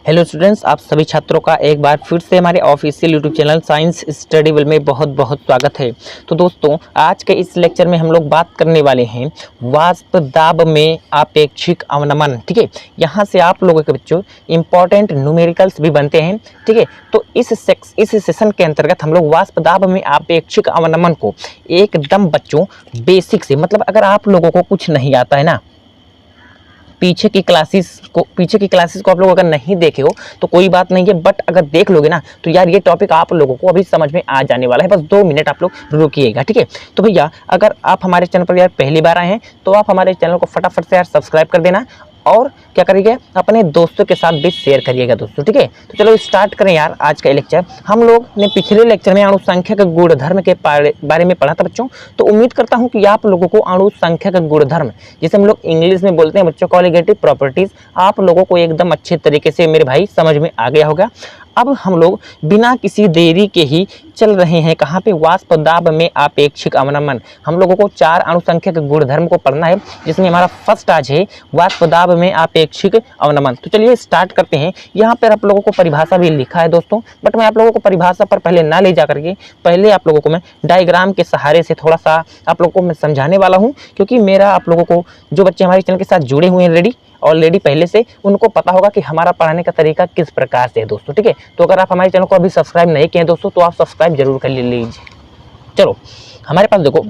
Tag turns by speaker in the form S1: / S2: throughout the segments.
S1: Hello students, आप सभी छात्रों का एक बार फिर से हमारे official YouTube channel science study world में बहुत बहुत स्वागत है। तो दोस्तों, आज के इस लेक्चर में हम लोग बात करने वाले हैं वाष्प दाब में आपेक्षिक अवनमन। ठीक है, यहाँ से आप लोगों के बच्चों इंपॉर्टेंट न्यूमेरिकल्स भी बनते हैं। ठीक है, तो इस सेशन के अंतर्गत हम लोग वाष्प दाब में आपेक्षिक अवनमन को एकदम बच्चों बेसिक से, मतलब अगर आप लोगों को कुछ नहीं आता है ना, पीछे की क्लासेस को आप लोग अगर नहीं देखे हो तो कोई बात नहीं है, बट अगर देख लोगे ना तो यार ये टॉपिक आप लोगों को अभी समझ में आ जाने वाला है। बस 2 मिनट आप लोग रुकिएगा। ठीक है, तो भैया अगर आप हमारे चैनल पर यार पहली बार आए हैं तो आप हमारे चैनल को फटाफट से यार सब्सक्राइब कर देना और क्या करिएगा, अपने दोस्तों के साथ भी शेयर करिएगा दोस्तों। ठीक है, तो चलो स्टार्ट करें यार आज का लेक्चर। हम लोग ने पिछले लेक्चर में अणुसंख्यक गुणधर्म के बारे में पढ़ा था बच्चों। तो उम्मीद करता हूं कि आप लोगों को अणुसंख्यक गुणधर्म, जिसे हम लोग इंग्लिश में बोलते हैं बच्चों कॉलिगेटिव प्रॉपर्टीज, आप लोगों को एकदम अच्छे तरीके से मेरे भाई समझ में आ गया होगा। अब हम लोग बिना किसी देरी के ही चल रहे हैं कहाँ पे, वाष्प दाब में आपेक्षिक अवनमन। हम लोगों को 4 अणुसंख्यक गुणधर्म को पढ़ना है, जिसमें हमारा फर्स्ट आज है वाष्प दाब में आपेक्षिक अवनमन। तो चलिए स्टार्ट करते हैं। यहाँ पर आप लोगों को परिभाषा भी लिखा है दोस्तों, बट मैं आप लोगों को परिभाषा पर पहले ना ले जा करके पहले आप लोगों को मैं डायग्राम के सहारे से थोड़ा सा आप लोगों को मैं समझाने वाला हूँ, क्योंकि मेरा आप लोगों को जो बच्चे हमारे चैनल के साथ जुड़े हुए हैं ऑलरेडी पहले से, उनको पता होगा कि हमारा पढ़ाने का तरीका किस प्रकार से है दोस्तों। ठीक है, तो अगर आप हमारे चैनल को अभी सब्सक्राइब नहीं किए हैं दोस्तों तो आप सब्सक्राइब जरूर कर लीजिए। चलो, हमारे पास देखो,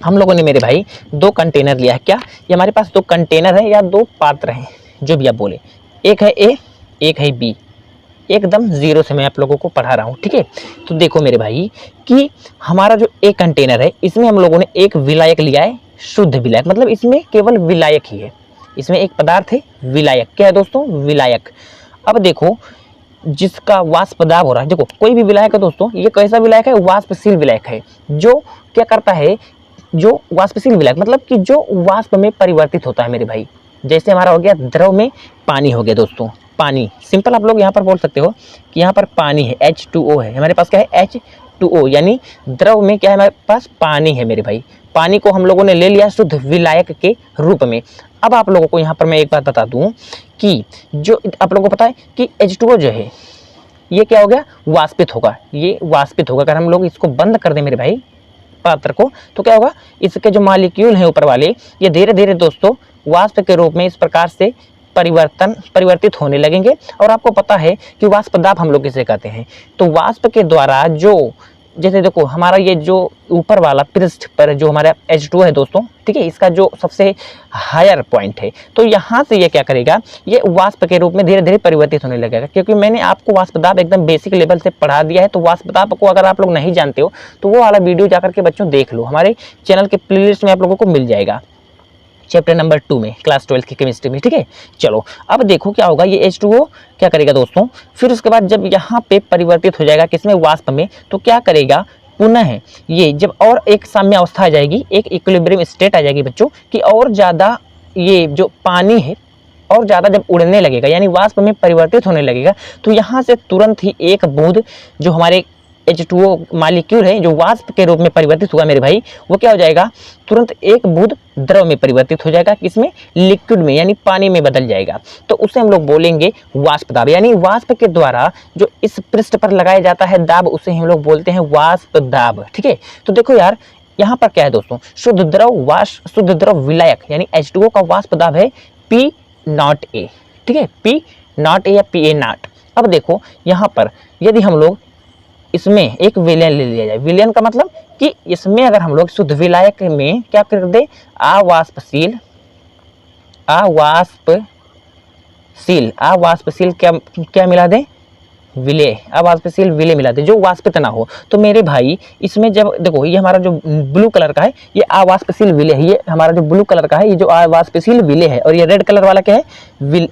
S1: हम लोगों ने मेरे भाई 2 कंटेनर लिया है। क्या ये हमारे पास 2 कंटेनर है या 2 पात्र हैं, जो भी आप बोले। एक है ए, एक है बी। एकदम जीरो से मैं आप लोगों को पढ़ा रहा हूँ। ठीक है, तो देखो मेरे भाई कि हमारा जो ए कंटेनर है, इसमें हम लोगों ने एक विलायक लिया है, शुद्ध विलायक, मतलब इसमें केवल विलायक ही है। इसमें एक पदार्थ है विलायक। क्या है दोस्तों? विलायक। अब देखो, जिसका वाष्प दाब हो रहा है, देखो कोई भी विलायक है दोस्तों, ये कैसा विलायक है? वाष्पशील विलायक है। जो क्या करता है, जो वाष्पशील विलायक मतलब कि जो वाष्प में परिवर्तित होता है मेरे भाई। जैसे हमारा हो गया द्रव में पानी हो गया दोस्तों, पानी सिंपल आप लोग यहाँ पर बोल सकते हो कि यहाँ पर पानी है, H2O है हमारे पास। क्या है? H2O, यानी द्रव में क्या है हमारे पास? पानी है मेरे भाई। पानी को हम लोगों ने ले लिया शुद्ध विलायक के रूप में। अब आप लोगों को यहाँ पर मैं एक बात बता दूं कि जो आप लोगों को पता है कि H2O जो है ये क्या हो गया? वाष्पित होगा। ये वाष्पित होगा। अगर हम लोग इसको बंद कर दें मेरे भाई पात्र को, तो क्या होगा? इसके जो मॉलिक्यूल हैं ऊपर वाले, ये धीरे धीरे दोस्तों वाष्प के रूप में इस प्रकार से परिवर्तित होने लगेंगे। और आपको पता है कि वाष्प दाब हम लोग किसे कहते हैं? तो वाष्प के द्वारा जो, जैसे देखो हमारा ये जो ऊपर वाला पृष्ठ पर जो हमारा H2O है दोस्तों, ठीक है, इसका जो सबसे हायर पॉइंट है, तो यहाँ से ये क्या करेगा? ये वाष्प के रूप में धीरे धीरे परिवर्तित होने लगेगा। क्योंकि मैंने आपको वाष्प दाब एकदम बेसिक लेवल से पढ़ा दिया है, तो वाष्प दाब को अगर आप लोग नहीं जानते हो तो वो वाला वीडियो जाकर के बच्चों देख लो, हमारे चैनल के प्लेलिस्ट में आप लोगों को मिल जाएगा, चैप्टर नंबर 2 में, क्लास 12 की केमिस्ट्री में। ठीक है, चलो अब देखो क्या होगा। ये H2O क्या करेगा दोस्तों? फिर उसके बाद जब यहाँ पे परिवर्तित हो जाएगा किसमें? वाष्प में, तो क्या करेगा? पुनः ये जब और एक साम्य अवस्था आ जाएगी, एक इक्विलिब्रियम स्टेट आ जाएगी बच्चों, कि और ज़्यादा ये जो पानी है और ज़्यादा जब उड़ने लगेगा, यानी वाष्प में परिवर्तित होने लगेगा, तो यहाँ से तुरंत ही एक बूंद जो हमारे H2O मॉलिक्यूल है, जो वाष्प के रूप में परिवर्तित हुआ मेरे भाई, वो क्या हो जाएगा? तुरंत एक बूंद द्रव में परिवर्तित हो जाएगा। किसमें? लिक्विड में, यानी पानी में बदल जाएगा। तो उसे हम लोग बोलेंगे वाष्प दाब, यानी वाष्प के द्वारा जो इस पृष्ठ पर लगाया जाता है दाब, उसे हम लोग बोलते हैं वाष्प दाब। ठीक है, तो देखो यार यहाँ पर क्या है दोस्तों? शुद्ध द्रव विलायक यानी H2O का वाष्प दाब है P0A। ठीक है, P0A या PA0। अब देखो यहाँ पर यदि हम लोग इसमें एक विलयन ले लिया जाए, विलयन का मतलब कि इसमें अगर हम लोग शुद्ध विलायक में क्या कर दे? अवाष्पशील क्या मिला दे? विलय, अवाष्पशील विलय मिला दे, जो वाष्पित ना हो। तो मेरे भाई इसमें जब देखो, ये हमारा जो ब्लू कलर का है ये अवाष्पशील विलय है, ये हमारा जो ब्लू कलर का है ये जो अवाष्पशील विलय है, और ये रेड कलर वाला क्या है?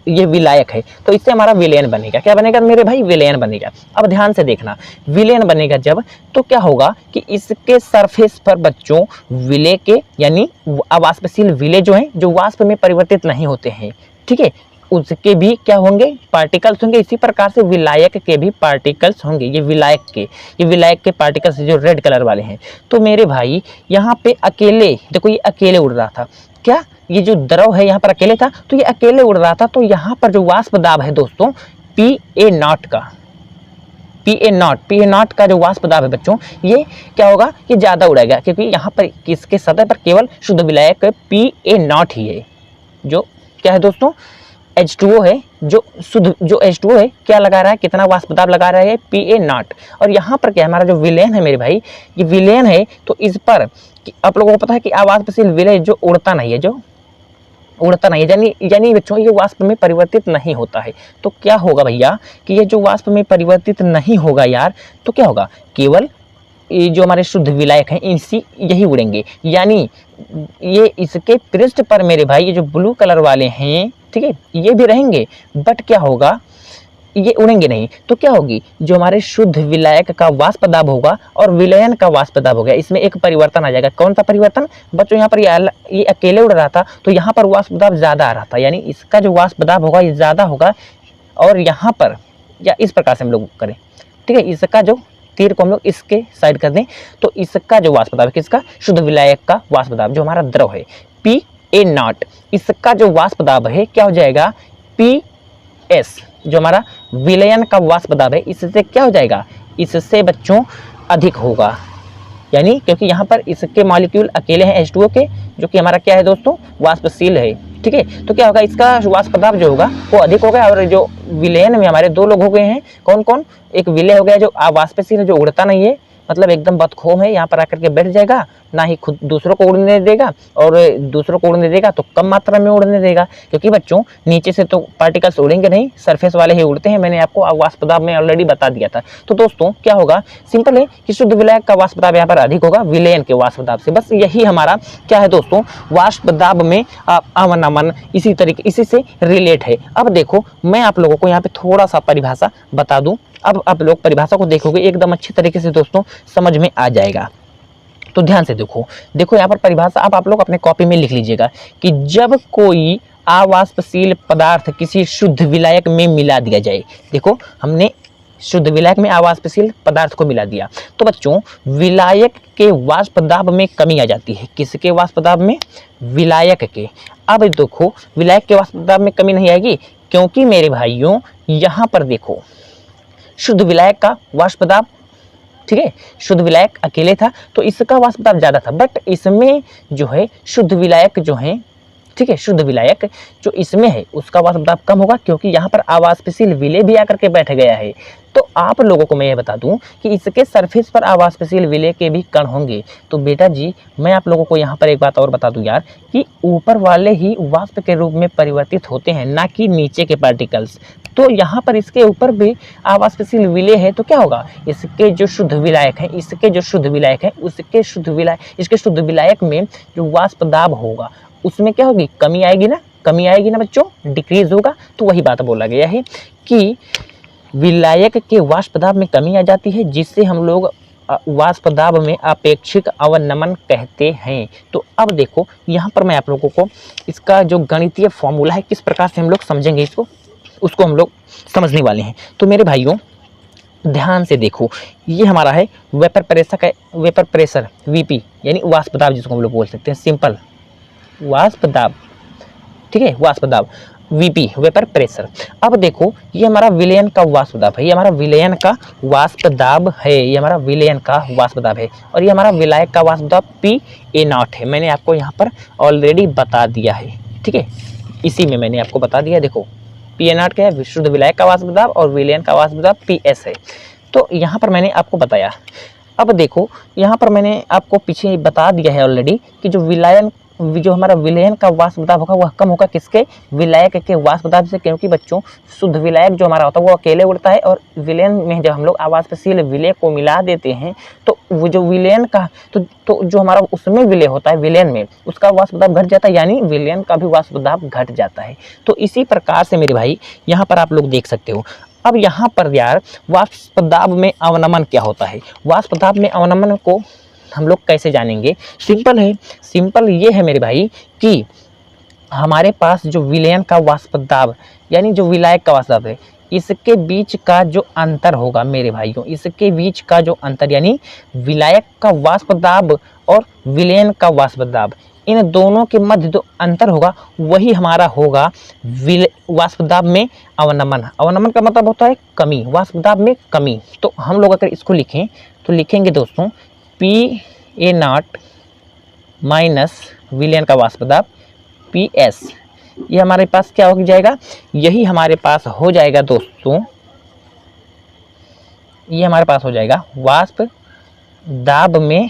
S1: ये विलायक है। तो इससे हमारा विलयन बनेगा। क्या बनेगा मेरे भाई? विलयन बनेगा। अब ध्यान से देखना, विलयन बनेगा जब, तो क्या होगा कि इसके सरफेस पर बच्चों विलय के, यानी अवाष्पशील विलय जो है, जो वाष्प में परिवर्तित नहीं होते हैं, ठीक है, उसके भी क्या होंगे? पार्टिकल्स होंगे। इसी प्रकार से विलायक के भी पार्टिकल्स होंगे। ये विलायक के पार्टिकल्स जो रेड कलर वाले हैं। तो मेरे भाई यहाँ पे अकेले देखो, ये अकेले उड़ रहा था। क्या ये जो द्रव है यहाँ पर अकेले था? तो ये अकेले उड़ रहा था। तो यहाँ पर जो वाष्प दाब है दोस्तों पी ए नॉट का, पी ए नॉट का जो वाष्प दाब है बच्चों, ये क्या होगा, ये ज़्यादा उड़ेगा, क्योंकि यहाँ पर किसके सतह पर केवल शुद्ध विलायक पी ए नॉट ही है, जो क्या है दोस्तों, H2O है, जो शुद्ध जो H2O है क्या लगा रहा है, कितना वाष्प दाब लगा रहा है, पी ए नॉट। और यहाँ पर क्या हमारा जो विलेन है मेरे भाई, ये विलेन है, तो इस पर आप लोगों को पता है कि आवाज़शील विलेय जो उड़ता नहीं है, जो उड़ता नहीं है, यानी बच्चों ये वाष्प में परिवर्तित नहीं होता है। तो क्या होगा भैया कि ये जो वाष्प में परिवर्तित नहीं होगा यार, तो क्या होगा, केवल ये जो हमारे शुद्ध विलायक हैं इसी यही उड़ेंगे, यानी ये इसके पृष्ठ पर मेरे भाई ये जो ब्लू कलर वाले हैं, ठीक है, ये भी रहेंगे, बट क्या होगा, ये उड़ेंगे नहीं। तो क्या होगी, जो हमारे शुद्ध विलायक का वाष्प दाब होगा और विलयन का वाष्प दाब होगा, इसमें एक परिवर्तन आ जाएगा। कौन सा परिवर्तन बच्चों, यहाँ पर ये अकेले उड़ रहा था तो यहाँ पर वाष्प दाब ज़्यादा आ रहा था, यानी इसका जो वाष्प दाब होगा ये ज़्यादा होगा, और यहाँ पर या इस प्रकार से हम लोग करें, ठीक है, इसका जो तीर को हम लोग इसके साइड कर दें, तो इसका जो वाष्प दाब है किसका, शुद्ध विलायक का वाष्प दाब, जो हमारा द्रव है पी ए नॉट, इसका जो वाष्प दाब है क्या हो जाएगा, पी एस, जो हमारा विलयन का वाष्प दाब है, इससे क्या हो जाएगा, इससे बच्चों अधिक होगा, यानी क्योंकि यहाँ पर इसके मॉलिक्यूल अकेले हैं H2O के, जो कि हमारा क्या है दोस्तों, वाष्पशील है, ठीक है। तो क्या होगा, इसका वाष्प दाब जो होगा वो अधिक होगा, और जो विलयन में हमारे दो लोग हो गए हैं, कौन कौन, एक विलय हो गया जो वाष्पशील है, जो उड़ता नहीं है, मतलब एकदम बदखोम है, यहाँ पर आकर के बैठ जाएगा, ना ही खुद दूसरों को उड़ने देगा, और दूसरों को उड़ने देगा तो कम मात्रा में उड़ने देगा, क्योंकि बच्चों नीचे से तो पार्टिकल्स उड़ेंगे नहीं, सरफेस वाले ही उड़ते हैं, मैंने आपको वाष्प दाब में ऑलरेडी बता दिया था। तो दोस्तों क्या होगा, सिंपल है कि शुद्ध विलायक का वाष्प दाब यहाँ पर अधिक होगा विलयन के वाष्प दाब से, बस यही हमारा क्या है दोस्तों, वाष्प दाब में अमन अमन इसी तरीके, इसी से रिलेट है। अब देखो मैं आप लोगों को यहाँ पे थोड़ा सा परिभाषा बता दूं, अब आप लोग परिभाषा को देखोगे एकदम अच्छी तरीके से दोस्तों समझ में आ जाएगा। तो ध्यान से देखो यहाँ पर परिभाषा आप लोग अपने कॉपी में लिख लीजिएगा कि जब कोई अवाष्पशील पदार्थ किसी शुद्ध विलायक में मिला दिया जाए, देखो हमने शुद्ध विलायक में अवाष्पशील पदार्थ को मिला दिया, तो बच्चों विलायक के वाष्प दाब में कमी आ जाती है, किसके वाष्प दाब में, विलायक के। अब देखो विलायक के वाष्प दाब में कमी नहीं आएगी, क्योंकि मेरे भाइयों यहाँ पर देखो शुद्ध विलायक का वाष्प दाब, ठीक है, शुद्ध विलायक अकेले था तो इसका वाष्प दाब ज़्यादा था, बट इसमें जो है शुद्ध विलायक जो है, ठीक है, शुद्ध विलायक जो इसमें है उसका वाष्प दाब कम होगा, क्योंकि यहाँ पर अवाष्पशील विलय भी आकर के बैठ गया है। तो आप लोगों को मैं ये बता दूं कि इसके सरफेस पर अवाष्पशील विलय के भी कण होंगे। तो बेटा जी मैं आप लोगों को यहाँ पर एक बात और बता दूं यार, कि ऊपर वाले ही वाष्प के रूप में परिवर्तित होते हैं, ना कि नीचे के पार्टिकल्स। तो यहाँ पर इसके ऊपर भी अवाष्पशील विलय है, तो क्या होगा, इसके जो शुद्ध विलायक है, इसके शुद्ध विलायक में जो वाष्प दाब होगा उसमें क्या होगी, कमी आएगी ना बच्चों, डिक्रीज होगा। तो वही बात बोला गया है कि विलायक के वाष्प दाब में कमी आ जाती है, जिससे हम लोग वाष्प दाब में अपेक्षिक अवनमन कहते हैं। तो अब देखो यहाँ पर मैं आप लोगों को इसका जो गणितीय फॉर्मूला है किस प्रकार से हम लोग समझेंगे इसको, उसको हम लोग समझने वाले हैं। तो मेरे भाइयों ध्यान से देखो, ये हमारा है वेपर प्रेशर वीपी, यानी वाष्प दाब जिसको हम लोग बोल सकते हैं, सिंपल वाष्प दाब, ठीक है, वाष्प दाब वीपी वेपर प्रेशर। अब देखो ये हमारा विलयन का वाष्प दाब है, ये हमारा विलयन का वाष्प दाब है, ये हमारा विलयन का वाष्प दाब है, और ये हमारा विलायक का वाष्प दाब पी ए नॉट है। मैंने आपको यहाँ पर ऑलरेडी बता दिया है, ठीक है, इसी में मैंने आपको बता दिया। देखो पी ए नॉट क्या है, शुद्ध विलायक का वाष्प दाब, और विलयन का वाष्प दाब पी एस है। तो यहाँ पर मैंने आपको बताया। अब देखो यहाँ पर मैंने आपको पीछे बता दिया है ऑलरेडी कि जो हमारा विलयन का वाष्प दाब होगा वह कम होगा किसके, विलायक के वाष्प दाब से, क्योंकि बच्चों शुद्ध विलायक जो हमारा होता है वो अकेले उड़ता है, और विलयन में जब हम लोग अवाष्पशील विलय को मिला देते हैं तो वो जो विलयन का तो जो हमारा उसमें विलय होता है विलयन में, उसका वाष्प दाब घट जाता है, यानी विलयन का भी वाष्प दाब घट जाता है। तो इसी प्रकार से मेरे भाई यहाँ पर आप लोग देख सकते हो। अब यहाँ पर यार वाष्प दाब में अवनमन क्या होता है, वाष्प दाब में अवनमन को हम लोग कैसे जानेंगे, सिंपल ये है मेरे भाई कि हमारे पास जो विलयन का वाष्प दाब यानी जो विलायक का वाष्प दाब है, इसके बीच का जो अंतर होगा मेरे भाइयों, इसके बीच का जो अंतर यानी विलायक का वाष्प दाब और विलयन का वाष्प दाब, इन दोनों के मध्य जो अंतर होगा वही हमारा होगा वाष्प दाब में अवनमन। अवनमन का मतलब होता है कमी, वाष्प दाब में कमी। तो हम लोग अगर इसको लिखें तो लिखेंगे दोस्तों PA0 माइनस विलयन का वाष्प दाब PS। ये हमारे पास क्या हो जाएगा, यही हमारे पास हो जाएगा दोस्तों, ये हमारे पास हो जाएगा वाष्प दाब में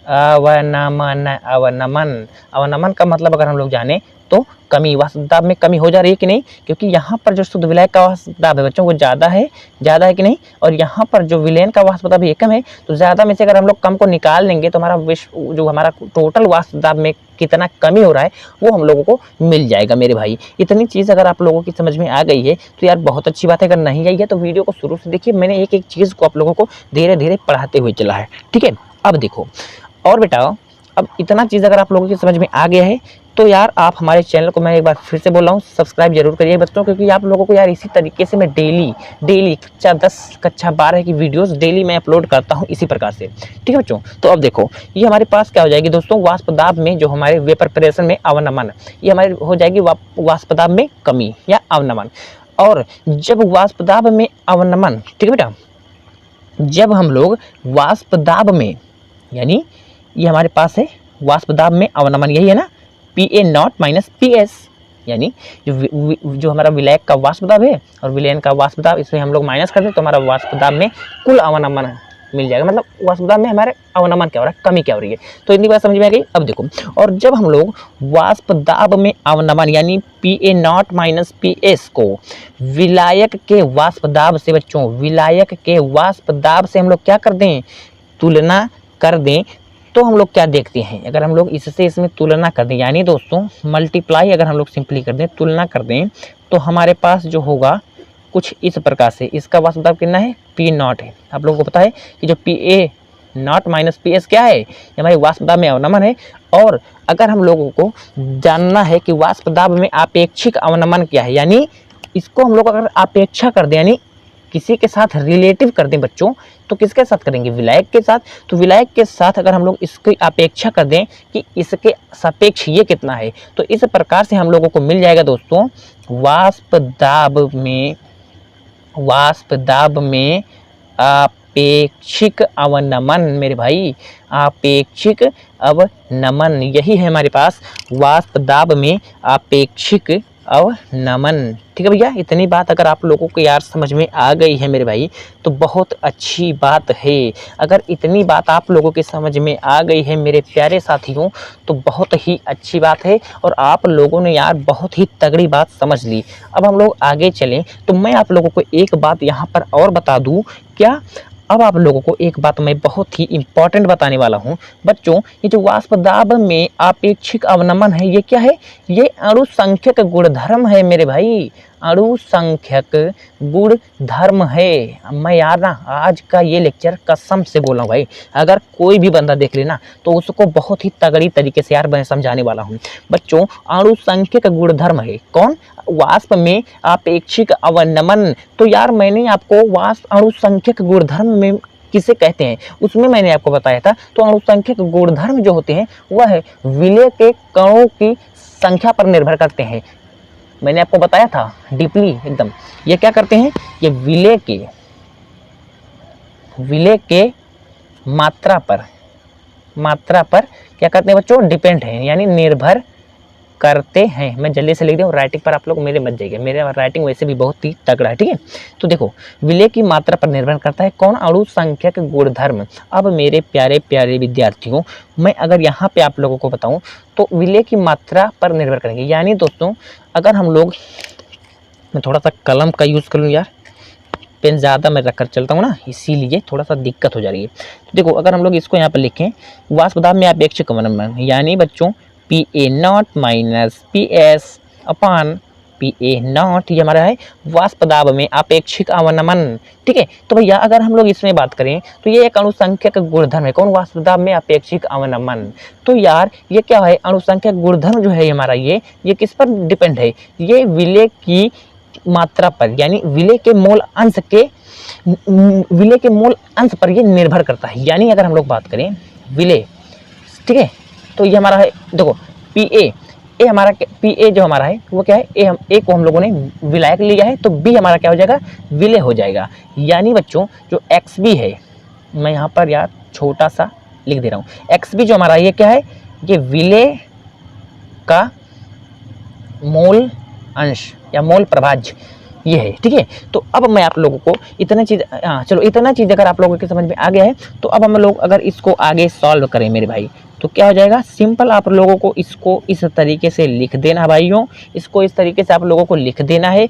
S1: अवनमन। अवनमन, अवनमन का मतलब अगर हम लोग जाने तो कमी, वाष्प दाब में कमी हो जा रही है कि नहीं, क्योंकि यहाँ पर जो शुद्ध विलायक का वाष्प दाब है बच्चों वो ज़्यादा है कि नहीं, और यहाँ पर जो विलयन का वाष्प दाब है कम है। तो ज़्यादा में से अगर हम लोग कम को निकाल लेंगे तो हमारा जो हमारा टोटल वाष्प दाब में कितना कमी हो रहा है वो हम लोगों को मिल जाएगा मेरे भाई। इतनी चीज़ अगर आप लोगों की समझ में आ गई है तो यार बहुत अच्छी बात है। अगर नहीं आई है तो वीडियो को शुरू से देखिए, मैंने एक एक चीज़ को आप लोगों को धीरे धीरे पढ़ाते हुए चला है, ठीक है। अब देखो, और बेटा अब इतना चीज़ अगर आप लोगों की समझ में आ गया है तो यार आप हमारे चैनल को, मैं एक बार फिर से बोल रहा हूँ, सब्सक्राइब जरूर करिए बच्चों, क्योंकि आप लोगों को यार इसी तरीके से मैं डेली कक्षा 10 कक्षा 12 की वीडियोस डेली मैं अपलोड करता हूँ इसी प्रकार से, ठीक है बच्चों। तो अब देखो ये हमारे पास क्या हो जाएगी दोस्तों, वाष्प दाब में जो हमारे वेपर प्रेशर में अवनमन, ये हमारी हो जाएगी वाष्प दाब में कमी या अवनमन। और जब वाष्प दाब में अवनमन, ठीक है बेटा, जब हम लोग वाष्प दाब में, यानी ये हमारे पास है वाष्प दाब में अवनमन, यही है ना PA0 माइनस PS, यानी जो हमारा विलायक का वाष्प दाब है और विलयन का वाष्प दाब, इसमें हम लोग माइनस कर दें तो हमारा वाष्प दाब में कुल अवनमन मिल जाएगा। मतलब वाष्प दाब में हमारे अवनमन क्या हो रहा है, कमी क्या हो रही है। तो इतनी बात समझ में आ गई। अब देखो, और जब हम लोग वाष्प दाब में अवनमन यानी PA0 माइनस PS को विलायक के वाष्प दाब से बच्चों, विलायक के वाष्प दाब से हम लोग क्या कर दें, तुलना कर दें, तो हम लोग क्या देखते हैं, अगर हम लोग इससे इसमें तुलना कर दें, यानी दोस्तों मल्टीप्लाई अगर हम लोग सिंपली कर दें, तुलना कर दें, तो हमारे पास जो होगा कुछ इस प्रकार से, इसका वाष्प दाब कितना है, P0 है। आप लोगों को पता है कि जो PA0 माइनस PS क्या है, ये हमारे वाष्प दाब में अवनमन है। और अगर हम लोगों को जानना है कि वाष्प दाब में आपेक्षिक अवनमन क्या है, यानी इसको हम लोग अगर अपेक्षा कर दें, यानी किसी के साथ रिलेटिव कर दें बच्चों, तो किसके साथ करेंगे, विलायक के साथ। तो विलायक के साथ अगर हम लोग इसकी अपेक्षा कर दें कि इसके सापेक्ष ये कितना है, तो इस प्रकार से हम लोगों को मिल जाएगा दोस्तों वाष्प दाब में आपेक्षिक अवनमन। मेरे भाई आपेक्षिक अवनमन, यही है हमारे पास वाष्प दाब में आपेक्षिक अवनमन, ठीक है भैया। इतनी बात अगर आप लोगों को यार समझ में आ गई है मेरे भाई तो बहुत अच्छी बात है। अगर इतनी बात आप लोगों के समझ में आ गई है मेरे प्यारे साथियों तो बहुत ही अच्छी बात है, और आप लोगों ने यार बहुत ही तगड़ी बात समझ ली। अब हम लोग आगे चलें तो मैं आप लोगों को एक बात यहाँ पर और बता दूँ, क्या, अब आप लोगों को एक बात मैं बहुत ही इम्पॉर्टेंट बताने वाला हूँ बच्चों। ये जो वाष्प दाब में आपेक्षिक अवनमन है ये क्या है, ये अणुसंख्यक गुणधर्म है मेरे भाई, अणुसंख्यक गुणधर्म है। मैं यार ना आज का ये लेक्चर कसम से बोल रहा हूँ भाई, अगर कोई भी बंदा देख लेना तो उसको बहुत ही तगड़ी तरीके से यार मैं समझाने वाला हूँ बच्चों। अणुसंख्यक गुणधर्म है कौन, वाष्प में आपेक्षिक अवनमन। तो यार मैंने आपको वाष्प अणुसंख्यक गुणधर्म में किसे कहते हैं उसमें मैंने आपको बताया था। तो अणुसंख्यक गुणधर्म जो होते हैं वह विलय के कणों की संख्या पर निर्भर करते हैं। मैंने आपको बताया था डीपली एकदम, ये क्या करते हैं, ये विलय के मात्रा पर क्या करते हैं बच्चों, डिपेंड है, यानी निर्भर करते हैं। मैं जल्दी से लिख दूँ, राइटिंग पर आप लोग मेरे मत जाइए, मेरे राइटिंग वैसे भी बहुत ही तगड़ा है, ठीक है। तो देखो विलय की मात्रा पर निर्भर करता है कौन, अणुसंख्यक गुणधर्म। अब मेरे प्यारे प्यारे विद्यार्थियों, मैं अगर यहाँ पे आप लोगों को बताऊँ तो विलय की मात्रा पर निर्भर करेंगे। यानी दोस्तों अगर हम लोग, मैं थोड़ा सा कलम का यूज़ कर लूँ यार, पेन ज़्यादा मैं रखकर चलता हूँ ना, इसीलिए थोड़ा सा दिक्कत हो जा रही है। तो देखो अगर हम लोग इसको यहाँ पर लिखें, वाष्प दाब में आपेक्षिक अवनमन, यानी बच्चों PA0 माइनस PS अपान PA0, ये हमारा है वाष्प दाब में आपेक्षिक अवनमन, ठीक है। तो भैया अगर हम लोग इसमें बात करें तो ये एक अणुसंख्यक गुणधर्म है कौन, वाष्प दाब में अपेक्षिक अवनमन। तो यार ये क्या है, अणुसंख्यक गुणधर्म जो है हमारा ये किस पर डिपेंड है, ये विलय की मात्रा पर, यानी विलय के मोल अंश पर ये निर्भर करता है। यानी अगर हम लोग बात करें विलय, ठीक है, तो ये हमारा है, देखो पी ए हमारा पी ए जो हमारा है वो क्या है, ए को हम लोगों ने विलायक लिया है, तो बी हमारा क्या हो जाएगा, विलय हो जाएगा। यानी बच्चों जो एक्स बी है, मैं यहाँ पर यार छोटा सा लिख दे रहा हूँ, एक्स बी जो हमारा ये क्या है, ये विलय का मोल अंश या मोल प्रभाज्य ये है, ठीक है। तो अब मैं आप लोगों को इतना चीज़, हाँ चलो इतना चीज़ अगर आप लोगों के समझ में आ गया है, तो अब हम लोग अगर इसको आगे सॉल्व करें मेरे भाई, तो क्या हो जाएगा, सिंपल आप लोगों को इसको इस तरीके से लिख देना भाइयों, इसको इस तरीके से आप लोगों को लिख देना है।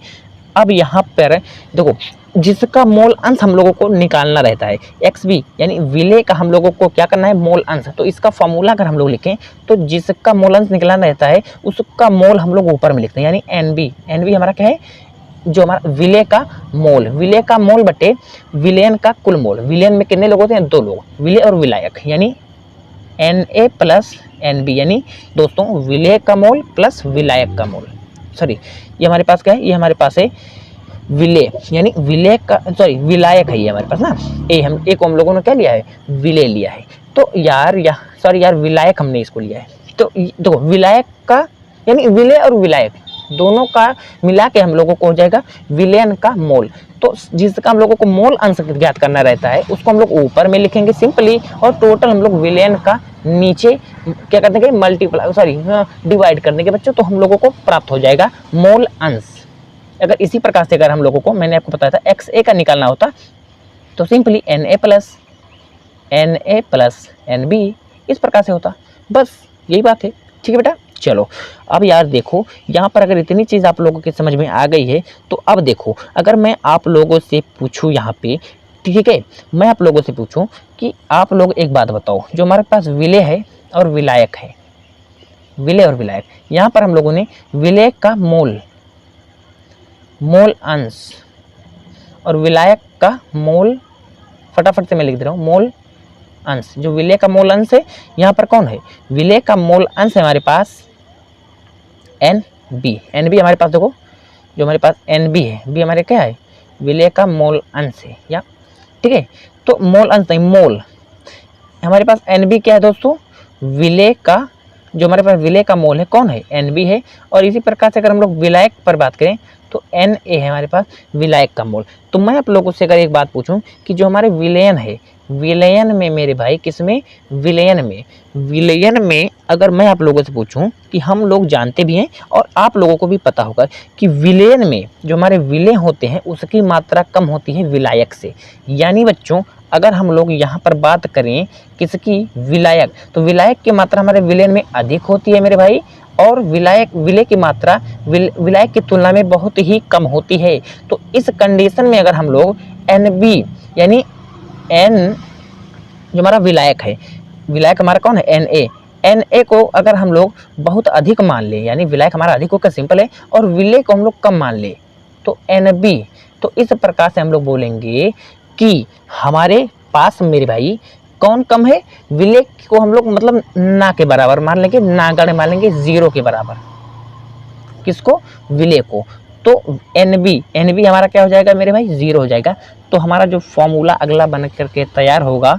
S1: अब यहाँ पर देखो, जिसका मोल अंश हम लोगों को निकालना रहता है, एक्स बी यानी विलय का हम लोगों को क्या करना है, मोल अंश। तो इसका फॉर्मूला अगर हम लोग लिखें, तो जिसका मोल अंश निकालना रहता है उसका मोल हम लोग ऊपर में लिखते हैं, यानी एन बी हमारा क्या है, जो हमारा विलय का मोल बटे विलयन का कुल मोल। विलयन में कितने लोग होते हैं, 2 लोग, विलय और विलायक, यानी Na प्लस Nb, यानी दोस्तों विलय का मोल प्लस विलायक का मोल। सॉरी, ये हमारे पास क्या है, ये हमारे पास है विलय, यानी विलय का, सॉरी विलायक है ये हमारे पास ना, ए को हम लोगों ने क्या लिया है, विलय लिया है। तो यार सॉरी यार विलायक हमने इसको लिया है। तो देखो विलायक का यानी विलय और विलायक दोनों का मिला के हम लोगों को हो जाएगा विलयन का मोल। तो जिसका हम लोगों को मोल अंश ज्ञात करना रहता है उसको हम लोग ऊपर में लिखेंगे सिंपली, और टोटल हम लोग विलयन का नीचे क्या करते हैं, मल्टीप्लाई सॉरी डिवाइड करने के बच्चों, तो हम लोगों को प्राप्त हो जाएगा मोल अंश। अगर इसी प्रकार से अगर हम लोगों को, मैंने आपको बताया था एक्स ए का निकालना होता, तो simply N A plus N B इस प्रकार से होता, बस यही बात है, ठीक है बेटा। चलो अब यार देखो, यहाँ पर अगर इतनी चीज़ आप लोगों के समझ में आ गई है, तो अब देखो अगर मैं आप लोगों से पूछूं यहाँ पे, ठीक है, मैं आप लोगों से पूछूं कि आप लोग एक बात बताओ, जो हमारे पास विलय है और विलायक है, विलय और विलायक, यहाँ पर हम लोगों ने विलय का मोल अंश और विलायक का मोल, फटाफट से मैं लिख दे रहा हूँ, मोल अंश। जो विलय का मोल अंश है यहाँ पर कौन है, विलय का मोल अंश है हमारे पास एन बी हमारे पास, देखो जो हमारे पास एन बी है, बी हमारे क्या है, विलय का मोल अंश है, या ठीक है। तो मोल अंश नहीं, मोल हमारे पास एन बी क्या है दोस्तों, विलय का, जो हमारे पास विलय का मोल है कौन है, एन बी है। और इसी प्रकार से अगर हम लोग विलायक पर बात करें तो एन ए है हमारे पास विलायक का मोल। तो मैं आप लोगों से अगर एक बात पूछूं कि जो हमारे विलयन है, विलयन में मेरे भाई, किसमें, विलयन में अगर मैं आप लोगों से पूछूं कि हम लोग जानते भी हैं और आप लोगों को भी पता होगा कि विलयन में जो हमारे विलय होते हैं उसकी मात्रा कम होती है विलायक से। यानी बच्चों अगर हम लोग यहाँ पर बात करें किसकी, विलायक, तो विलायक की मात्रा हमारे विलयन में अधिक होती है मेरे भाई, और विलय की मात्रा विलायक की तुलना में बहुत ही कम होती है। तो इस कंडीशन में अगर हम लोग एन बी यानी एन जो हमारा विलायक है, विलायक हमारा कौन है, एन ए को अगर हम लोग बहुत अधिक मान ले, यानी विलायक हमारा अधिक होकर सिंपल है, और विलय को हम लोग कम मान ले, तो एन बी। तो इस प्रकार से हम लोग बोलेंगे कि हमारे पास मेरे भाई कौन कम है, विलय को हम लोग मतलब ना के बराबर मान लेंगे, ना गण मान लेंगे, 0 के बराबर, किसको, विलय को। तो एन बी हमारा क्या हो जाएगा मेरे भाई, 0 हो जाएगा। तो हमारा जो फॉर्मूला अगला बन करके तैयार होगा,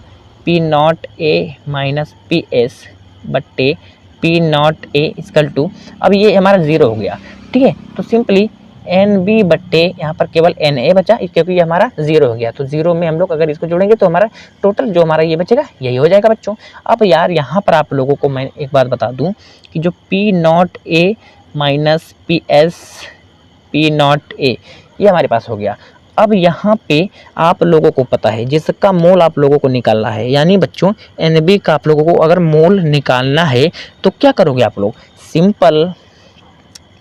S1: P not A minus P S बट्टे P not A equal to, अब ये हमारा 0 हो गया, ठीक है। तो सिंपली एन बी बट्टे यहाँ पर केवल एन ए बचा, क्योंकि ये हमारा 0 हो गया। तो 0 में हम लोग अगर इसको जोड़ेंगे तो हमारा टोटल जो हमारा ये बचेगा यही हो जाएगा बच्चों। अब यार यहाँ पर आप लोगों को मैं एक बात बता दूँ कि जो P not A minus P S P not ए ये हमारे पास हो गया। अब यहाँ पे आप लोगों को पता है जिसका मोल आप लोगों को निकालना है, यानी बच्चों एन बी का आप लोगों को अगर मोल निकालना है तो क्या करोगे आप लोग, सिंपल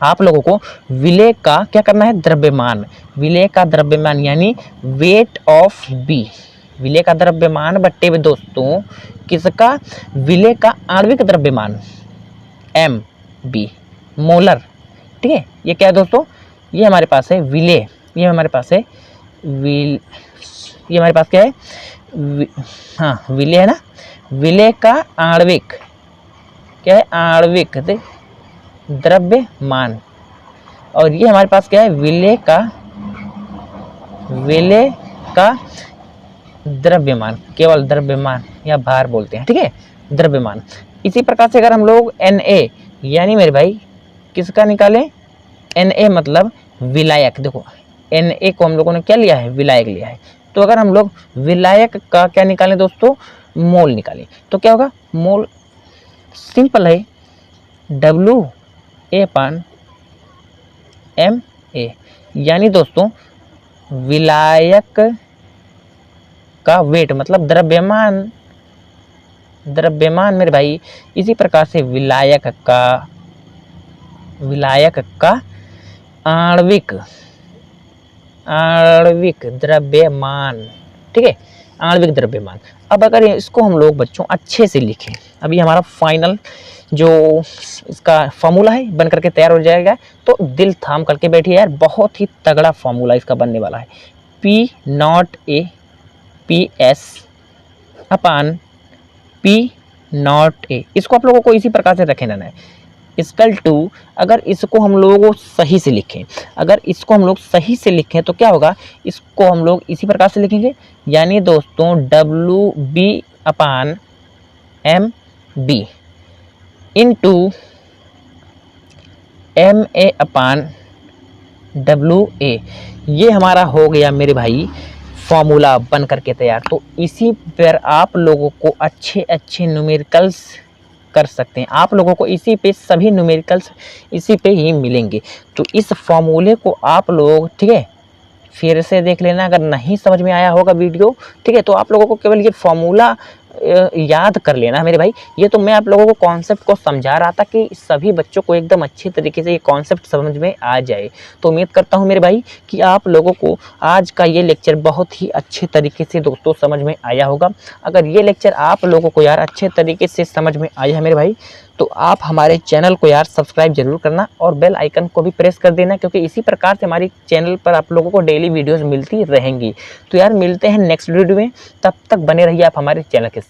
S1: आप लोगों को विलय का क्या करना है, द्रव्यमान, विलय का द्रव्यमान यानी वेट ऑफ बी, विलय का द्रव्यमान बट्टे में दोस्तों किसका, विलय का आणविक द्रव्यमान एम बी मोलर, ठीक है। ये क्या है दोस्तों, ये हमारे पास है विलय, ये हमारे पास है ये हमारे पास क्या है, हाँ विलय है ना, विलय का आणविक क्या है, आणविक द्रव्यमान, और ये हमारे पास क्या है, विलय का द्रव्यमान, केवल द्रव्यमान या भार बोलते हैं, ठीक है, द्रव्यमान। इसी प्रकार से अगर हम लोग Na यानी मेरे भाई किसका निकालें, Na मतलब विलायक। देखो Na को हम लोगों ने क्या लिया है, विलायक लिया है। तो अगर हम लोग विलायक का क्या निकालें दोस्तों, मोल निकालें, तो क्या होगा, मोल सिंपल है WA/MA, यानी दोस्तों विलायक का वेट मतलब द्रव्यमान मेरे भाई। इसी प्रकार से विलायक का आणविक द्रव्यमान, ठीक है, आणविक द्रव्यमान। अब अगर इसको हम लोग बच्चों अच्छे से लिखें, अभी हमारा फाइनल जो इसका फॉर्मूला है बन करके तैयार हो जाएगा, तो दिल थाम करके बैठिए यार, बहुत ही तगड़ा फॉर्मूला इसका बनने वाला है। P0A PS अपान P0A, इसको आप लोगों को इसी प्रकार से रखे रहना है। इक्वल टू, अगर इसको हम लोग सही से लिखें, तो क्या होगा, इसको हम लोग इसी प्रकार से लिखेंगे, यानी दोस्तों WB/MB इंटू MA/WA, ये हमारा हो गया मेरे भाई फॉर्मूला बन करके तैयार। तो इसी पर आप लोगों को अच्छे न्यूमेरिकल्स कर सकते हैं, आप लोगों को इसी पे सभी न्यूमेरिकल्स इसी पे ही मिलेंगे। तो इस फॉर्मूले को आप लोग, ठीक है, फिर से देख लेना, अगर नहीं समझ में आया होगा वीडियो, ठीक है, तो आप लोगों को केवल ये फॉर्मूला याद कर लेना मेरे भाई। ये तो मैं आप लोगों को कॉन्सेप्ट को समझा रहा था कि सभी बच्चों को एकदम अच्छे तरीके से ये कॉन्सेप्ट समझ में आ जाए। तो उम्मीद करता हूँ मेरे भाई कि आप लोगों को आज का ये लेक्चर बहुत ही अच्छे तरीके से दोस्तों समझ में आया होगा। अगर ये लेक्चर आप लोगों को यार अच्छे तरीके से समझ में आया है मेरे भाई, तो आप हमारे चैनल को यार सब्सक्राइब जरूर करना और बेल आइकन को भी प्रेस कर देना, क्योंकि इसी प्रकार से हमारी चैनल पर आप लोगों को डेली वीडियोस मिलती रहेंगी। तो यार मिलते हैं नेक्स्ट वीडियो में, तब तक बने रहिए आप हमारे चैनल के साथ।